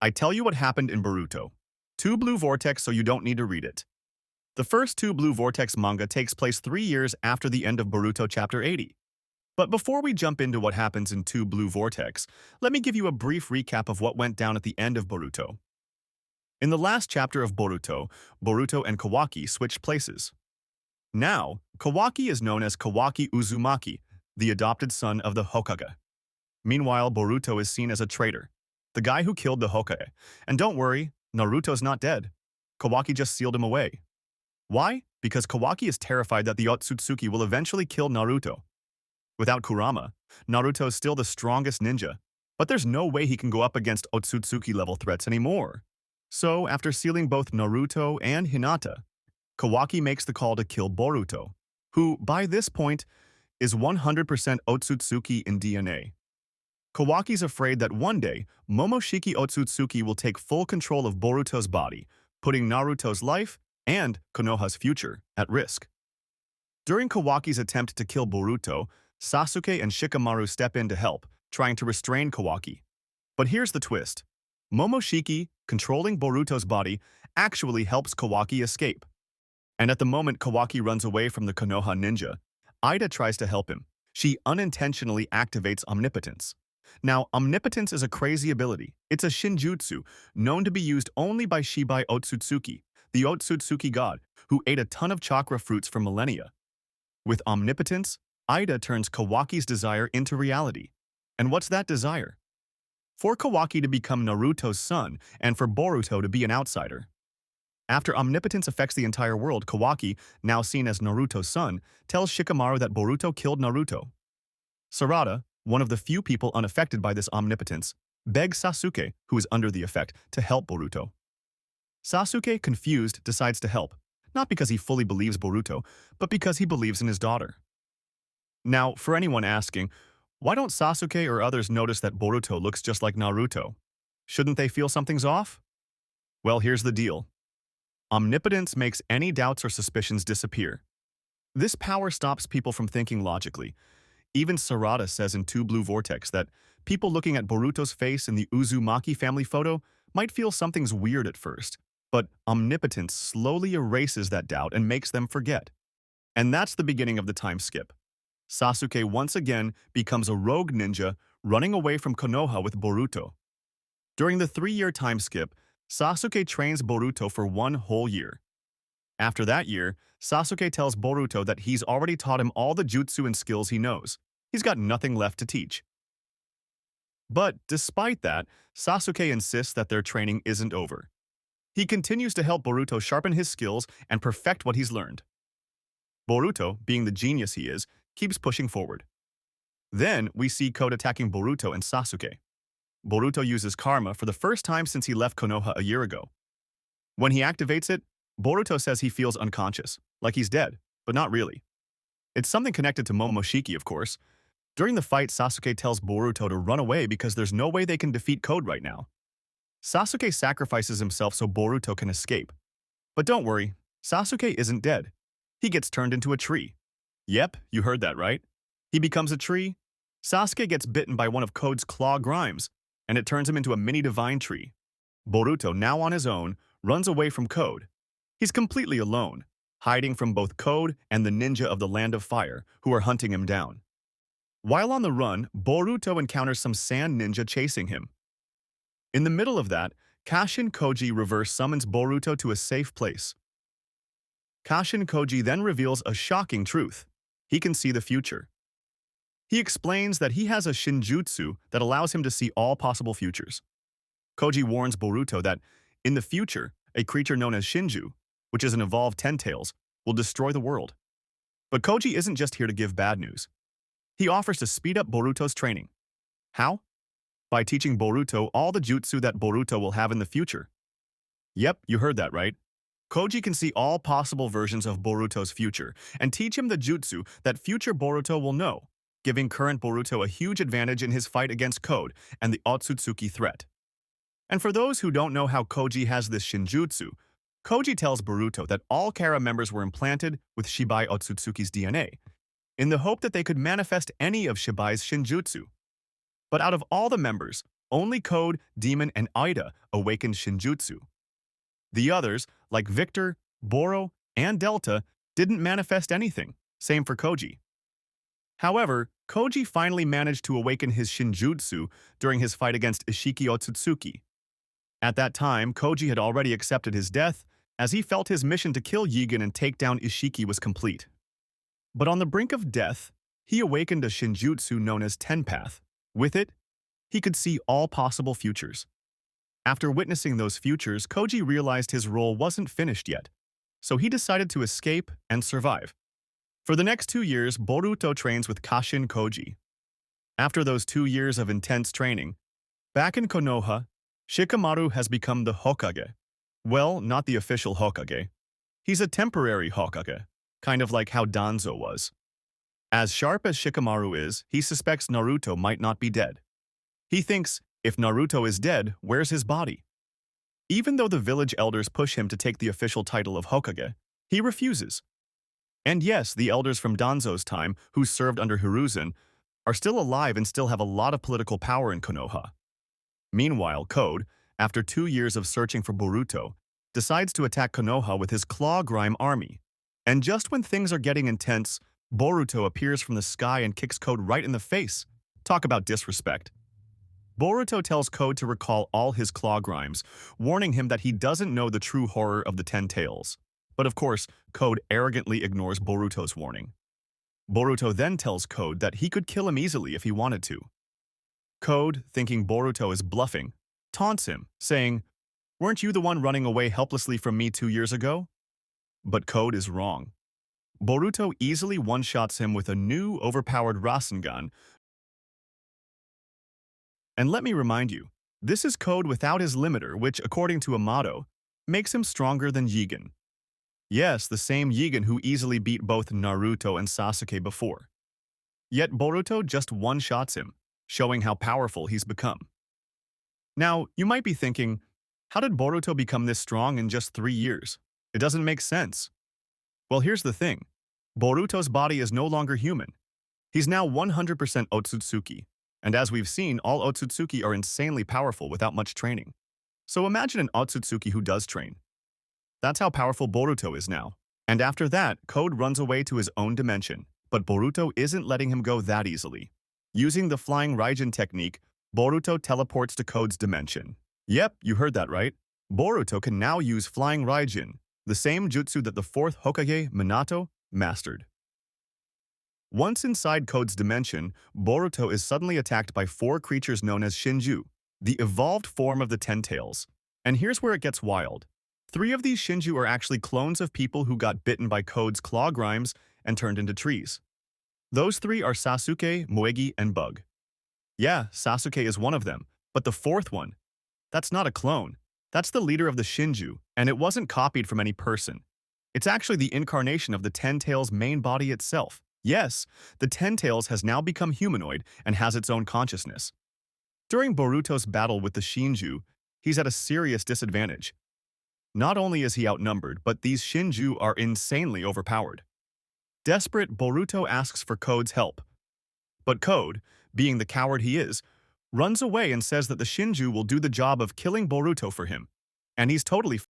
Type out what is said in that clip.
I tell you what happened in Boruto. Two Blue Vortex so you don't need to read it. The first Two Blue Vortex manga takes place 3 years after the end of Boruto Chapter 80. But before we jump into what happens in Two Blue Vortex, let me give you a brief recap of what went down at the end of Boruto. In the last chapter of Boruto, Boruto and Kawaki switched places. Now, Kawaki is known as Kawaki Uzumaki, the adopted son of the Hokage. Meanwhile, Boruto is seen as a traitor, the guy who killed the Hokage. And don't worry, Naruto's not dead. Kawaki just sealed him away. Why? Because Kawaki is terrified that the Otsutsuki will eventually kill Naruto. Without Kurama, Naruto is still the strongest ninja, but there's no way he can go up against Otsutsuki-level threats anymore. So, after sealing both Naruto and Hinata, Kawaki makes the call to kill Boruto, who, by this point, is 100% Otsutsuki in DNA. Kawaki's afraid that one day, Momoshiki Otsutsuki will take full control of Boruto's body, putting Naruto's life and Konoha's future at risk. During Kawaki's attempt to kill Boruto, Sasuke and Shikamaru step in to help, trying to restrain Kawaki. But here's the twist. Momoshiki, controlling Boruto's body, actually helps Kawaki escape. And at the moment Kawaki runs away from the Konoha ninja, Ida tries to help him. She unintentionally activates Omnipotence. Now, Omnipotence is a crazy ability. It's a shinjutsu, known to be used only by Shibai Otsutsuki, the Otsutsuki god, who ate a ton of chakra fruits for millennia. With Omnipotence, Ida turns Kawaki's desire into reality. And what's that desire? For Kawaki to become Naruto's son, and for Boruto to be an outsider. After Omnipotence affects the entire world, Kawaki, now seen as Naruto's son, tells Shikamaru that Boruto killed Naruto. Sarada, one of the few people unaffected by this omnipotence, begs Sasuke, who is under the effect, to help Boruto. Sasuke, confused, decides to help, not because he fully believes Boruto, but because he believes in his daughter. Now, for anyone asking, why don't Sasuke or others notice that Boruto looks just like Naruto? Shouldn't they feel something's off? Well, here's the deal. Omnipotence makes any doubts or suspicions disappear. This power stops people from thinking logically. Even Sarada says in Two Blue Vortex that people looking at Boruto's face in the Uzumaki family photo might feel something's weird at first, but Omnipotence slowly erases that doubt and makes them forget. And that's the beginning of the time skip. Sasuke once again becomes a rogue ninja running away from Konoha with Boruto. During the 3-year time skip, Sasuke trains Boruto for 1 whole year. After that year, Sasuke tells Boruto that he's already taught him all the jutsu and skills he knows. He's got nothing left to teach. But despite that, Sasuke insists that their training isn't over. He continues to help Boruto sharpen his skills and perfect what he's learned. Boruto, being the genius he is, keeps pushing forward. Then we see Code attacking Boruto and Sasuke. Boruto uses karma for the first time since he left Konoha a year ago. When he activates it, Boruto says he feels unconscious, like he's dead, but not really. It's something connected to Momoshiki, of course. During the fight, Sasuke tells Boruto to run away because there's no way they can defeat Code right now. Sasuke sacrifices himself so Boruto can escape. But don't worry, Sasuke isn't dead. He gets turned into a tree. Yep, you heard that right. He becomes a tree. Sasuke gets bitten by one of Code's claw grimes, and it turns him into a mini divine tree. Boruto, now on his own, runs away from Code. He's completely alone, hiding from both Code and the ninja of the Land of Fire, who are hunting him down. While on the run, Boruto encounters some sand ninja chasing him. In the middle of that, Kashin Koji reverse summons Boruto to a safe place. Kashin Koji then reveals a shocking truth. He can see the future. He explains that he has a shinjutsu that allows him to see all possible futures. Koji warns Boruto that, in the future, a creature known as Shinju, which is an evolved Ten-Tails, will destroy the world. But Koji isn't just here to give bad news. He offers to speed up Boruto's training. How? By teaching Boruto all the jutsu that Boruto will have in the future. Yep, you heard that right. Koji can see all possible versions of Boruto's future and teach him the jutsu that future Boruto will know, giving current Boruto a huge advantage in his fight against Code and the Otsutsuki threat. And for those who don't know how Koji has this shinjutsu, Koji tells Boruto that all Kara members were implanted with Shibai Otsutsuki's DNA, in the hope that they could manifest any of Shibai's shinjutsu. But out of all the members, Only Code, Demon, and Ida awakened Shinjutsu. The others, like Victor, Boro, and Delta, didn't manifest anything. Same for Koji. However, Koji finally managed to awaken his Shinjutsu during his fight against Ishiki Otsutsuki. At that time, Koji had already accepted his death, as he felt his mission to kill Yigan and take down Ishiki was complete. But on the brink of death, he awakened a Shinjutsu known as Tenpath. With it, he could see all possible futures. After witnessing those futures, Koji realized his role wasn't finished yet, so he decided to escape and survive. For the next 2 years, Boruto trains with Kashin Koji. After those 2 years of intense training, back in Konoha, Shikamaru has become the Hokage. Well, not the official Hokage. He's a temporary Hokage, kind of like how Danzo was. As sharp as Shikamaru is, he suspects Naruto might not be dead. He thinks, if Naruto is dead, where's his body? Even though the village elders push him to take the official title of Hokage, he refuses. And yes, the elders from Danzo's time, who served under Hiruzen, are still alive and still have a lot of political power in Konoha. Meanwhile, Code, after 2 years of searching for Boruto, decides to attack Konoha with his Claw Grime army. And just when things are getting intense, Boruto appears from the sky and kicks Code right in the face. Talk about disrespect. Boruto tells Code to recall all his Claw Grimes, warning him that he doesn't know the true horror of the Ten-Tails. But of course, Code arrogantly ignores Boruto's warning. Boruto then tells Code that he could kill him easily if he wanted to. Code, thinking Boruto is bluffing, taunts him, saying, "Weren't you the one running away helplessly from me 2 years ago?" But Code is wrong. Boruto easily one-shots him with a new, overpowered Rasengan. And let me remind you, this is Code without his limiter, which, according to Amato, makes him stronger than Yigan. Yes, the same Yigan who easily beat both Naruto and Sasuke before. Yet Boruto just one-shots him, showing how powerful he's become. Now, you might be thinking, how did Boruto become this strong in just 3 years? It doesn't make sense. Well, here's the thing. Boruto's body is no longer human. He's now 100% Otsutsuki, and as we've seen, all Otsutsuki are insanely powerful without much training. So imagine an Otsutsuki who does train. That's how powerful Boruto is now. And after that, Code runs away to his own dimension, but Boruto isn't letting him go that easily. Using the Flying Raijin technique, Boruto teleports to Code's dimension. Yep, you heard that right. Boruto can now use Flying Raijin, the same jutsu that the 4th Hokage, Minato, mastered. Once inside Code's dimension, Boruto is suddenly attacked by 4 creatures known as Shinju, the evolved form of the Ten-Tails. And here's where it gets wild. 3 of these Shinju are actually clones of people who got bitten by Code's Claw Grimes and turned into trees. Those 3 are Sasuke, Moegi, and Bug. Yeah, Sasuke is one of them, but the 4th one, that's not a clone. That's the leader of the Shinju, and it wasn't copied from any person. It's actually the incarnation of the Ten-Tails' main body itself. Yes, the Ten-Tails has now become humanoid and has its own consciousness. During Boruto's battle with the Shinju, he's at a serious disadvantage. Not only is he outnumbered, but these Shinju are insanely overpowered. Desperate, Boruto asks for Code's help. But Code, being the coward he is, runs away and says that the Shinju will do the job of killing Boruto for him. And he's totally